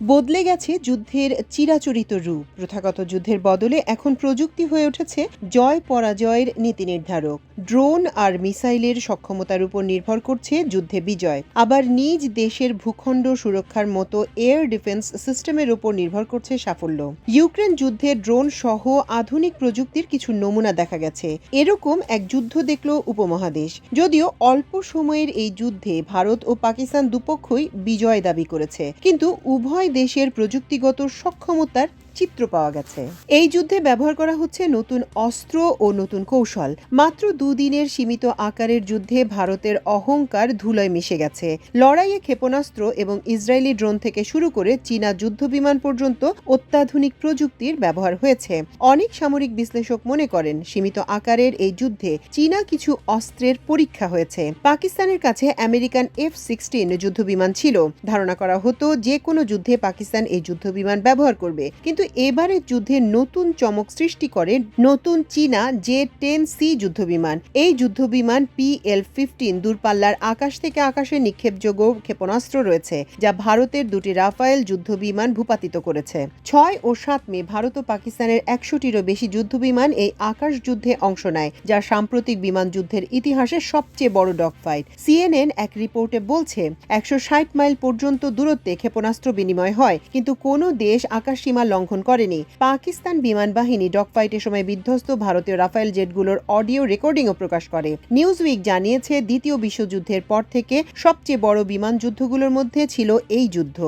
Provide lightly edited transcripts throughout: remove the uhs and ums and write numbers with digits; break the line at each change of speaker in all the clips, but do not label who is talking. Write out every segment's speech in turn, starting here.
বদলে গেছে যুদ্ধের চিরাচরিত রূপ। প্রথাগত যুদ্ধের বদলে এখন প্রযুক্তি হয়ে উঠেছে জয় পরাজয়ের নীতি নির্ধারক। ড্রোন আর মিসাইলের সক্ষমতার উপর নির্ভর করছে যুদ্ধে বিজয়। আবার নিজ দেশের ভূখণ্ড সুরক্ষার মতো এয়ার ডিফেন্স সিস্টেমের উপর নির্ভর করছে সাফল্য। ইউক্রেন যুদ্ধে ড্রোন সহ আধুনিক প্রযুক্তির কিছু নমুনা দেখা গেছে। এরকম এক যুদ্ধ দেখল উপমহাদেশ। যদিও অল্প সময়ের এই যুদ্ধে ভারত ও পাকিস্তান দুপক্ষই বিজয় দাবি করেছে, কিন্তু উভয় দেশের প্রযুক্তিগত সক্ষমতার চিত্র পাওয়া গেছে। এই যুদ্ধে ব্যবহার করা হচ্ছে নতুন অস্ত্র ও নতুন কৌশল। মাত্র দুদিনের সীমিত আকারের যুদ্ধে ভারতের অহংকার ধুলোয় মিশে গেছে। লড়াইয়ে ক্ষেপণাস্ত্র এবং ইসরায়েলি ড্রোন থেকে শুরু করে চীনা যুদ্ধবিমান পর্যন্ত অত্যাধুনিক প্রযুক্তির ব্যবহার হয়েছে। অনেক সামরিক বিশ্লেষক মনে করেন সীমিত আকারের এই যুদ্ধে চীনা কিছু অস্ত্রের পরীক্ষা হয়েছে। পাকিস্তানের কাছে আমেরিকান F-16 যুদ্ধবিমান ছিল। ধারণা করা হতো যে কোনো যুদ্ধে পাকিস্তান এই যুদ্ধবিমান ব্যবহার করবে, কিন্তু এবারের যুদ্ধে নতুন চমক সৃষ্টি করে নতুন চীনা J-10C যুদ্ধবিমান। এই যুদ্ধবিমান PL-15 দূরপাল্লার আকাশ থেকে আকাশে নিক্ষেপযোগ্য ক্ষেপণাস্ত্র রয়েছে, যা ভারতের দুটি রাফায়েল যুদ্ধবিমান ভূপাতিত করেছে। 6 ও 7 মে ভারত ও পাকিস্তানের 100টিরও বেশি যুদ্ধবিমান এই আকাশ যুদ্ধে অংশ নেয়, যা সাম্প্রতিক বিমান যুদ্ধের ইতিহাসে সবচেয়ে বড় ডগফাইট। CNN এক রিপোর্টে বলছে 160 মাইল পর্যন্ত দূরত্বে ক্ষেপণাস্ত্র বিনিময় হয়, কিন্তু কোনো দেশ আকাশসীমা লঙ্ঘন করেনি। পাকিস্তান বিমান বাহিনী ডগফাইটের সময় বিধ্বস্ত ভারতীয় রাফায়েল জেটগুলোর অডিও রেকর্ডিংও প্রকাশ করে। নিউজউইক জানিয়েছে দ্বিতীয় বিশ্বযুদ্ধের পর থেকে সবচেয়ে বড় বিমান যুদ্ধগুলোর মধ্যে ছিল এই যুদ্ধ।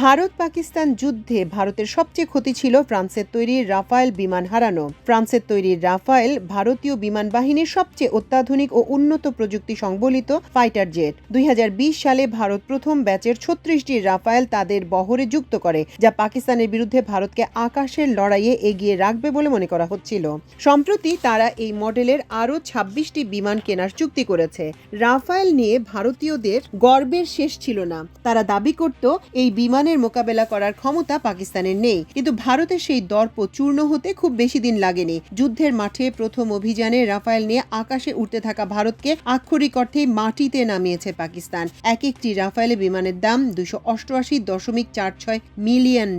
ভারত পাকিস্তান যুদ্ধে ভারতের সবচেয়ে ক্ষতি ছিল ফ্রান্সের তৈরি রাফায়েল বিমান হারানো। ফ্রান্সের তৈরি রাফায়েল ভারতীয় বিমান বাহিনীর সবচেয়ে অত্যাধুনিক ও উন্নত প্রযুক্তি সংবলিত ফাইটার জেট। 2020 সালে ভারত প্রথম ব্যাচের 36টি রাফায়েল তাদের বহরে যুক্ত করে, যা পাকিস্তানের বিরুদ্ধে ভারতকে আকাশের লড়াইয়ে এগিয়ে রাখবে বলে মনে করা হচ্ছিল। সম্প্রতি তারা এই মডেলের আরও 26টি বিমান কেনার চুক্তি করেছে। রাফায়েল নিয়ে ভারতীয়দের গর্বের শেষ ছিল না। তারা দাবি করত এই বিমানের মোকাবেলা করার ক্ষমতা পাকিস্তানের নেই, কিন্তু ভারতের সেই দর্প চূর্ণ হতে খুব বেশি দিন লাগেনি। যুদ্ধের মাঠে প্রথম অভিযানে রাফায়েল নিয়ে আকাশে উঠতে থাকা ভারতকে আক্ষরিক অর্থেই মাটিতে নামিয়েছে পাকিস্তান। এক একটি রাফায়েল বিমানের দাম $288.46 মিলিয়ন।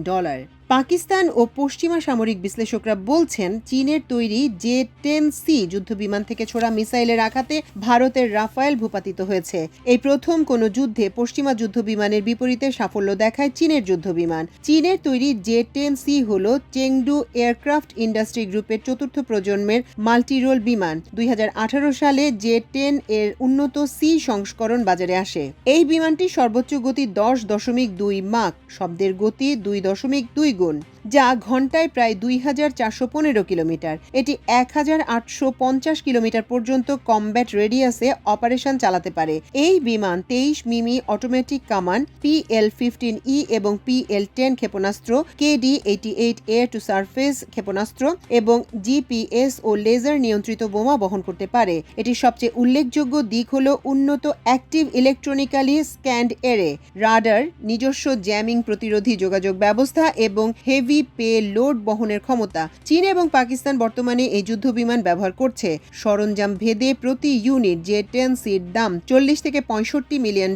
পাকিস্তান ও পশ্চিমা সামরিক বিশ্লেষকরা বলছেন চীনের তৈরি J-10C যুদ্ধবিমান থেকে ছোড়া মিসাইলের আঘাতে ভারতের রাফায়েল ভূপাতিত হয়েছে। এই প্রথম কোনো যুদ্ধে পশ্চিমা যুদ্ধবিমানের বিপরীতে সাফল্য দেখায় চীনের যুদ্ধবিমান। চীনের তৈরি J-10C হল চেংডু এয়ারক্রাফট ইন্ডাস্ট্রি গ্রুপের চতুর্থ প্রজন্মের মাল্টিরোল বিমান। 2018 সালে J-10 এর উন্নত C সংস্করণ বাজারে আসে। এই বিমানটি সর্বোচ্চ গতি 10.2 মাক, শব্দের গতি 2.2 গুণ, যা ঘন্টায় প্রায় 2415 কিলোমিটার। এটি 1850 কিলোমিটার পর্যন্ত কমব্যাট রেডিয়াসে অপারেশন চালাতে পারে। এই বিমান 23 মিমি অটোমেটিক কামান, PL-15E এবং PL-10 ক্ষেপণাস্ত্র, KD-88 এয়ার টু সারফেস ক্ষেপণাস্ত্র এবং GPS ও লেজার নিয়ন্ত্রিত বোমা বহন করতে পারে। এটির সবচেয়ে উল্লেখযোগ্য দিক হল উন্নত অ্যাক্টিভ ইলেকট্রনিক্যালি স্ক্যান্ড এরে, রাডার, নিজস্ব জ্যামিং প্রতিরোধী যোগাযোগ ব্যবস্থা এবং হেভি পে লোড বহনের ক্ষমতা। চীন এবং পাকিস্তান বর্তমানে এই যুদ্ধবিমান ব্যবহার করছে। সরঞ্জাম ভেদে প্রতি ইউনিট J-10Cর দাম $40 থেকে $65 মিলিয়ন।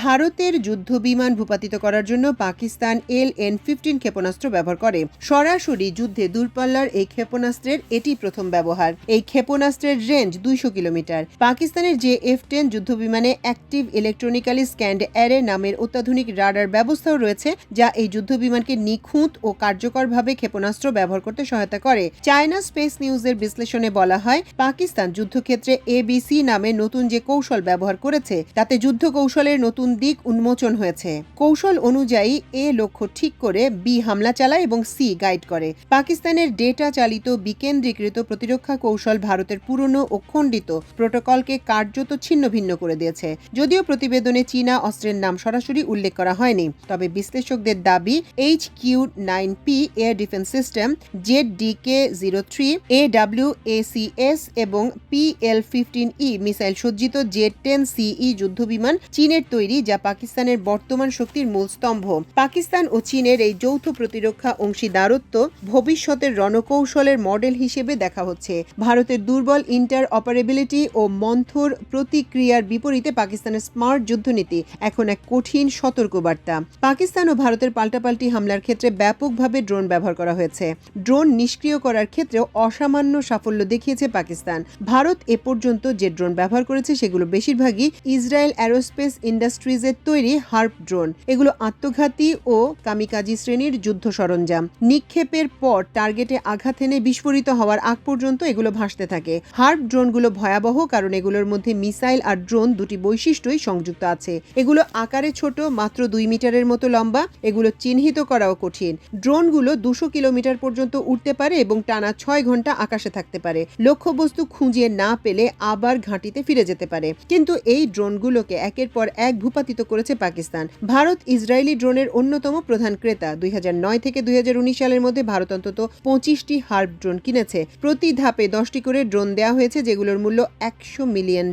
ভারতের যুদ্ধবিমান ভূপাতিত করার জন্য পাকিস্তান LN-15 ক্ষেপণাস্ত্র ব্যবহার করে। সরাসরি যুদ্ধে দূরপাল্লার এই ক্ষেপণাস্ত্রের এটি প্রথম ব্যবহার। এই ক্ষেপণাস্ত্রের রেঞ্জ 200 কিলোমিটার। পাকিস্তানের F-10 যুদ্ধবিমানে অ্যাক্টিভ ইলেকট্রনিক্যালি স্ক্যান্ড অ্যারে নামের অত্যাধুনিক রাডার ব্যবস্থাও রয়েছে, যা এই যুদ্ধবিমানকে নিখুঁত ও কার্যকরভাবে ক্ষেপণাস্ত্র ব্যবহার করতে সহায়তা করে। চায়না স্পেস নিউজের বিশ্লেষণে বলা হয়, পাকিস্তান যুদ্ধক্ষেত্রে ABC নামে নতুন যে কৌশল ব্যবহার করেছে, তাতে যুদ্ধ কৌশলের নতুন দিক উন্মোচন হয়েছে। কৌশল অনুযায়ী A লক্ষ্য ঠিক করে B হামলা চালায় এবং C গাইড করে। পাকিস্তানের ডেটা চালিত বিকেন্দ্রীকৃত প্রতিরক্ষা কৌশল ভারতের পুরনো ও খণ্ডিত প্রোটোকলকে কার্যত ছিন্নভিন্ন করে দিয়েছে। যদিও প্রতিবেদনে চীনা অস্ত্রের নাম সরাসরি উল্লেখ করা হয়নি, তবে বিশ্লেষকদের দাবি HQ-9 P air defence system, ZDK-03, AWACS এবং PL-15E মিসাইল সজ্জিত Z-10CE যুদ্ধবিমান চীনের তৈরি, যা পাকিস্তানের বর্তমান শক্তির মূল স্তম্ভ। পাকিস্তান ও চীনের এই যৌথ প্রতিরক্ষা অংশীদারত্ব ভবিষ্যতের রণকৌশলের মডেল হিসেবে দেখা হচ্ছে। ভারতের দুর্বল ইন্টার অপারেবিলিটি ও মন্থর প্রতিক্রিয়ার বিপরীতে পাকিস্তানের স্মার্ট যুদ্ধনীতি এখন এক কঠিন সতর্কবার্তা। পাকিস্তান ও ভারতের পাল্টাপাল্টি হামলার ক্ষেত্রে ব্যাপকভাবে ড্রোন ব্যবহার করা হয়েছে। ড্রোন নিষ্ক্রিয় করার ক্ষেত্রেও অসামান্য সাফল্য দেখিয়েছে পাকিস্তান। ভারত এ পর্যন্ত যে ড্রোন ব্যবহার করেছে সেগুলো বেশিরভাগই ইসরায়েল অ্যারোস্পেস ইন্ডাস্ট্রিজের তৈরি হার্প ড্রোন। এগুলো আত্মঘাতী ও কামিকাজি শ্রেণীর যুদ্ধ সরঞ্জাম। নিক্ষেপের পর টার্গেটে আঘাত এনে বিস্ফোরিত হওয়ার আগ পর্যন্ত এগুলো ভাসতে থাকে। হার্প ড্রোনগুলো ভয়াবহ কারণ এগুলোর মধ্যে মিসাইল আর ড্রোন দুটি বৈশিষ্ট্যই সংযুক্ত আছে। এগুলো আকারে ছোট, মাত্র 2 মিটারের মতো লম্বা। এগুলো চিহ্নিত করাও কঠিন। ড্রোনগুলো 200 কিলোমিটার পর্যন্ত উঠতে পারে এবং টানা 6 ঘন্টা আকাশে থাকতে পারে। লক্ষ্যবস্তু খুঁজে না পেলে আবার ঘাঁটিতে ফিরে যেতে পারে। কিন্তু এই ড্রোনগুলোকে একের পর এক ভূপাতিত করেছে পাকিস্তান। ভারত ইসরায়েলি ড্রোনের অন্যতম প্রধান ক্রেতা। 2009 থেকে 2019 সালের মধ্যে ভারত অন্তত 25টি হার্প ড্রোন কিনেছে। প্রতি ধাপে 10টি করে ড্রোন দেওয়া হয়েছে, যেগুলোর মূল্য $100 মিলিয়ন।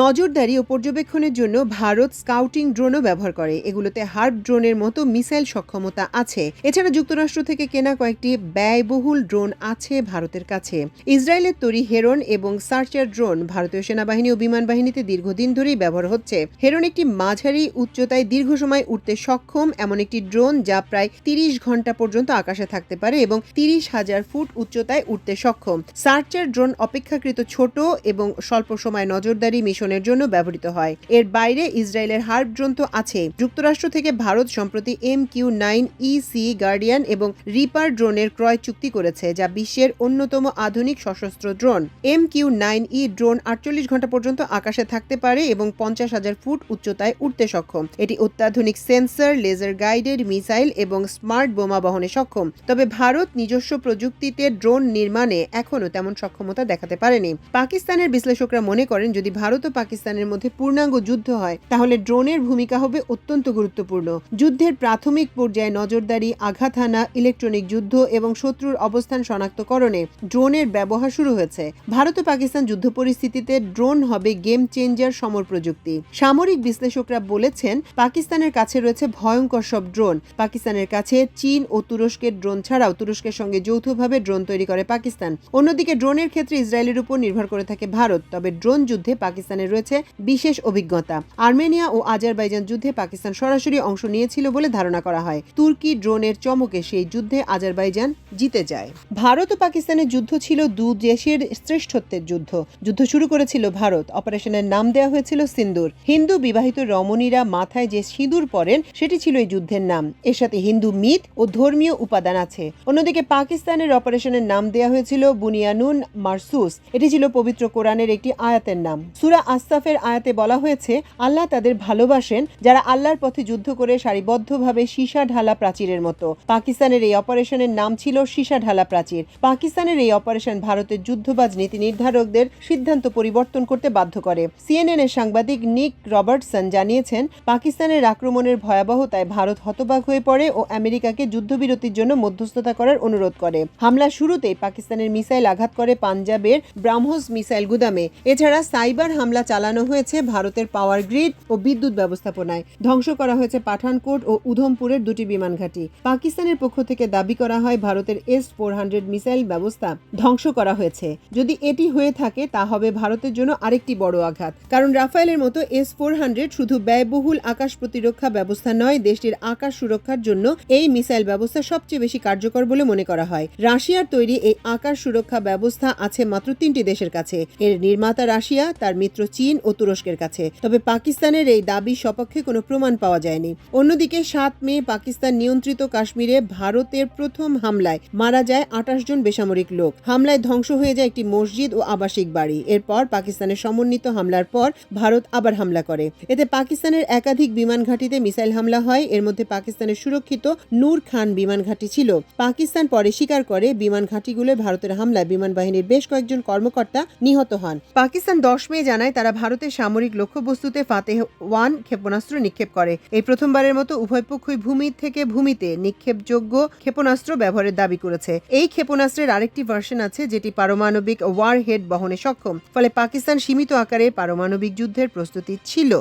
নজরদারি ও পর্যবেক্ষণের জন্য ভারত স্কাউটিং ড্রোনও ব্যবহার করে। এগুলোতে হার্প ড্রোনের মতো মিসাইল সক্ষমতা আছে। এছাড়া যুক্তরাষ্ট্র থেকে কেনা কয়েকটি ব্যয়বহুল ড্রোন আছে ভারতের কাছে। ইসরায়েলের তৈরি হেরন এবং সার্চার ড্রোন ভারতীয় সেনাবাহিনী ও বিমান বাহিনীতে দীর্ঘদিন ধরেই ব্যবহার হচ্ছে। হেরন একটি মাঝারি উচ্চতায় দীর্ঘ সময় উঠতে সক্ষম এমন একটি ড্রোন, যা প্রায় 30 ঘন্টা পর্যন্ত আকাশে থাকতে পারে এবং 30,000 ফুট উচ্চতায় উঠতে সক্ষম। সার্চার ড্রোন অপেক্ষাকৃত ছোট এবং স্বল্প সময় নজরদারি মিশনের জন্য ব্যবহৃত হয়। এর বাইরে ইসরায়েলের হার্প ড্রোন তো আছে। যুক্তরাষ্ট্র থেকে ভারত সম্প্রতি MQ-9EC গার্ডিয়ান এবং রিপার ড্রোনের ক্রয় চুক্তি করেছে, যা বিশ্বের অন্যতম আধুনিক সশস্ত্র ড্রোন। MQ-9E ড্রোন 48 ঘন্টা পর্যন্ত আকাশে থাকতে পারে এবং 50,000 ফুট উচ্চতায় উঠতে সক্ষম। এটি অত্যাধুনিক সেন্সর, লেজার গাইডেড মিসাইল এবং স্মার্ট বোমা বহনে সক্ষম। তবে ভারত নিজস্ব প্রযুক্তিতে ড্রোন নির্মাণে এখনও তেমন সক্ষমতা দেখাতে পারেনি। পাকিস্তানের বিশ্লেষকরা মনে করেন, যদি ভারত ও পাকিস্তানের মধ্যে পূর্ণাঙ্গ যুদ্ধ হয় তাহলে ড্রোনের ভূমিকা হবে অত্যন্ত গুরুত্বপূর্ণ। যুদ্ধের প্রাথমিক পর্যায়ে নজরদারি, আঘাত হানা, ইলেকট্রনিক যুদ্ধ এবং শত্রুর অবস্থান শনাক্তকরণে ড্রোনের ব্যবহার শুরু হয়েছে। ভারত ও পাকিস্তান যুদ্ধ পরিস্থিতিতে ড্রোন হবে গেম চেঞ্জার সমর প্রযুক্তি। সামরিক বিশ্লেষকরা বলেছেন, পাকিস্তানের কাছে রয়েছে ভয়ঙ্কর সব ড্রোন। পাকিস্তানের কাছে চীন ও তুরস্কের ড্রোন ছাড়াও তুরস্কের সঙ্গে যৌথভাবে ড্রোন তৈরি করে পাকিস্তান। অন্যদিকে ড্রোনের ক্ষেত্রে ইসরায়েলের উপর নির্ভর করে থাকে ভারত। তবে ড্রোন যুদ্ধে পাকিস্তানের রয়েছে বিশেষ অভিজ্ঞতা। আর্মেনিয়া ও আজারবাইজান যুদ্ধে পাকিস্তান সরাসরি অংশ নিয়েছিল বলে ধারণা করা হয়। তুর্কি ড্রোনের চমকে সেই যুদ্ধে আজারবাইজান জিতে যায়। ভারত ও পাকিস্তানের যুদ্ধ ছিল দু দেশের শ্রেষ্ঠত্বের যুদ্ধ। যুদ্ধ শুরু করেছিল ভারত। অপারেশনের নাম দেওয়া হয়েছিল সিন্দুর। হিন্দু বিবাহিত রমণীরা মাথায় যে সিঁদুর পরেন সেটি ছিল এই যুদ্ধের নাম। এর সাথে হিন্দু মিথ ও ধর্মীয় উপাদান আছে। অন্যদিকে পাকিস্তানের অপারেশনের নাম দেওয়া হয়েছিল বুনিয়ানুন মারসুস। এটি ছিল পবিত্র কোরআনের একটি আয়াতের নাম। সূরা আসসাফের আয়াতে বলা হয়েছে, আল্লাহ তাদের ভালোবাসেন যারা আল্লাহর পথে যুদ্ধ করে সারিবদ্ধভাবে সীসা ঢালা প্রাচীরের মতো। পাকিস্তানের এই অপারেশনের নাম ছিল সীসা ঢালা প্রাচীর। পাকিস্তানের এই অপারেশন ভারতের যুদ্ধবাজ নীতি নির্ধারকদের সিদ্ধান্ত পরিবর্তন করতে বাধ্য করে। CNN এর সাংবাদিক নিক রবার্টসন জানিয়েছেন, পাকিস্তানের আক্রমণের ভয়াবহতায় ভারত হতবাক হয়ে পড়ে ও আমেরিকাকে যুদ্ধবিরতির জন্য মধ্যস্থতা করার অনুরোধ করে। হামলার শুরুতেই পাকিস্তানের মিসাইল আঘাত করে পাঞ্জাবের ব্রাহ্মোস মিসাইল গুদামে। এছাড়া সাইবার হামলা চালানো হয়েছে ভারতের পাওয়ার গ্রিড ও বিদ্যুৎ ব্যবস্থাপনায়। ধ্বংস করা হয়েছে পাঠানকোট ও উধমপুরের দুটি বিমান ঘাঁটি। পাকিস্তানের পক্ষ থেকে দাবি করা হয় ভারতের S-400 মিসাইল ব্যবস্থা ধ্বংস করা হয়েছে। যদি এটি হয়ে থাকে তা হবে ভারতের জন্য আরেকটি বড় আঘাত। কারণ রাফায়েলের মতো S-400 শুধু ব্যয়বহুল আকাশ প্রতিরক্ষা ব্যবস্থা নয়, দেশটির আকাশ সুরক্ষার জন্য এই মিসাইল ব্যবস্থা সবচেয়ে বেশি কার্যকর বলে মনে করা হয়। রাশিয়ার তৈরি এই আকাশ সুরক্ষা ব্যবস্থা আছে মাত্র 3টি দেশের কাছে। এর নির্মাতা রাশিয়া, তার মিত্র চীন ও তুরস্কের কাছে। তবে পাকিস্তানের এই দাবির সপক্ষে কোনো প্রমাণ পাওয়া যায়নি। অন্যদিকে 7 মে পাকিস্তান নিয়ন্ত্রিত কাশ্মীরে ভারতের প্রথম হামলায় মারা যায় 28 জন বেসামরিক লোক। হামলায় ধ্বংস হয়ে যায় একটি মসজিদ ও আবাসিক বাড়ি। এরপর পাকিস্তানের সমন্বিত হামলার পর ভারত আবার হামলা করে। এতে পাকিস্তানের একাধিক বিমান ঘাঁটিতে মিসাইল হামলা হয়। এর মধ্যে পাকিস্তানের সুরক্ষিত নূর খান বিমান ঘাঁটি ছিল। পাকিস্তান পরে স্বীকার করে বিমান ঘাঁটিগুলোয় ভারতের হামলায় বিমান বাহিনীর বেশ কয়েকজন কর্মকর্তা নিহত হন। পাকিস্তান 10 মে জানায় তারা ভারতের সামরিক লক্ষ্যবস্তুতে ফাতেহ-1 ক্ষেপণাস্ত্র নিক্ষেপ করে। এই প্রথমবারের মতো উভয় পক্ষই ভূমি থেকে ভূমিতে নিক্ষেপ নির্ভরযোগ্য ক্ষেপণাস্ত্র ব্যবহারের দাবি করেছে। এই ক্ষেপণাস্ত্রের আরেকটি ভার্সন আছে যেটি পারমাণবিক ওয়ারহেড বহনে সক্ষম, ফলে পাকিস্তান সীমিত আকারে পারমাণবিক যুদ্ধের প্রস্তুতি ছিল।